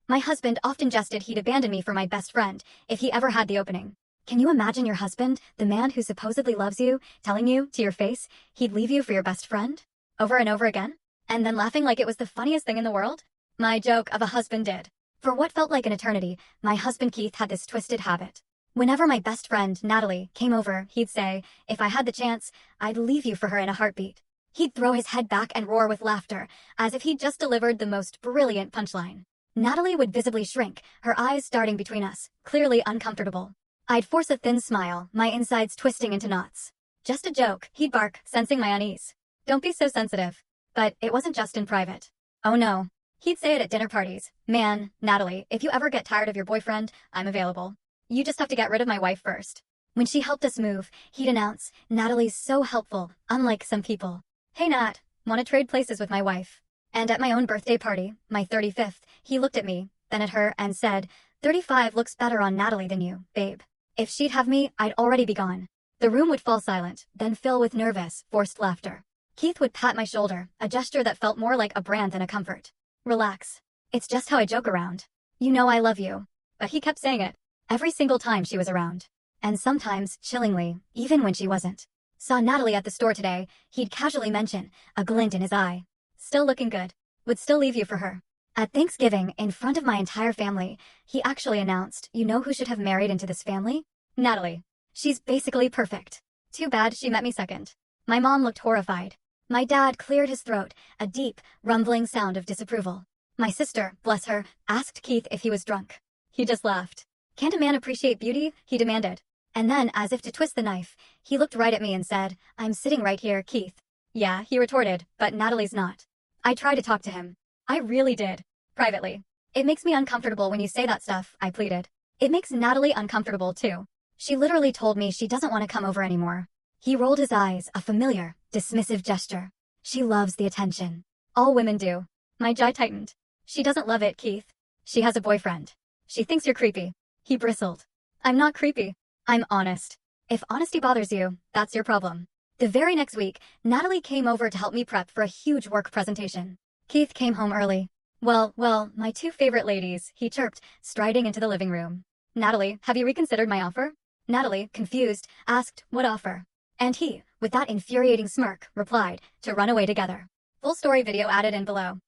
My husband often jested he'd abandon me for my best friend if he ever had the opening. Can you imagine your husband, the man who supposedly loves you, telling you, to your face, he'd leave you for your best friend? Over and over again? And then laughing like it was the funniest thing in the world? My joke of a husband did. For what felt like an eternity, my husband Keith had this twisted habit. Whenever my best friend, Natalie, came over, he'd say, if I had the chance, I'd leave you for her in a heartbeat. He'd throw his head back and roar with laughter, as if he'd just delivered the most brilliant punchline. Natalie would visibly shrink, her eyes darting between us, clearly uncomfortable. I'd force a thin smile, my insides twisting into knots. Just a joke, he'd bark, sensing my unease. Don't be so sensitive. But it wasn't just in private. Oh no. He'd say it at dinner parties. Man, Natalie, if you ever get tired of your boyfriend, I'm available. You just have to get rid of my wife first. When she helped us move, he'd announce, Natalie's so helpful, unlike some people. Hey Nat, wanna trade places with my wife? And at my own birthday party, my 35th, he looked at me, then at her, and said, 35 looks better on Natalie than you, babe. If she'd have me, I'd already be gone. The room would fall silent, then fill with nervous, forced laughter. Keith would pat my shoulder, a gesture that felt more like a brand than a comfort. Relax. It's just how I joke around. You know I love you. But he kept saying it. Every single time she was around. And sometimes, chillingly, even when she wasn't. Saw Natalie at the store today, he'd casually mention, a glint in his eye. Still looking good. Would still leave you for her. At Thanksgiving, in front of my entire family, he actually announced, you know who should have married into this family? Natalie. She's basically perfect. Too bad she met me second. My mom looked horrified. My dad cleared his throat, a deep, rumbling sound of disapproval. My sister, bless her, asked Keith if he was drunk. He just laughed. Can't a man appreciate beauty? He demanded. And then, as if to twist the knife, he looked right at me and said, I'm sitting right here, Keith. Yeah, he retorted, but Natalie's not. I tried to talk to him. I really did. Privately. It makes me uncomfortable when you say that stuff, I pleaded. It makes Natalie uncomfortable, too. She literally told me she doesn't want to come over anymore. He rolled his eyes, a familiar, dismissive gesture. She loves the attention. All women do. My jaw tightened. She doesn't love it, Keith. She has a boyfriend. She thinks you're creepy. He bristled. I'm not creepy. I'm honest. If honesty bothers you, that's your problem. The very next week, Natalie came over to help me prep for a huge work presentation. Keith came home early. Well, my two favorite ladies, he chirped, striding into the living room. Natalie, have you reconsidered my offer? Natalie, confused, asked, what offer? And he, with that infuriating smirk, replied, to run away together. Full story video added in below.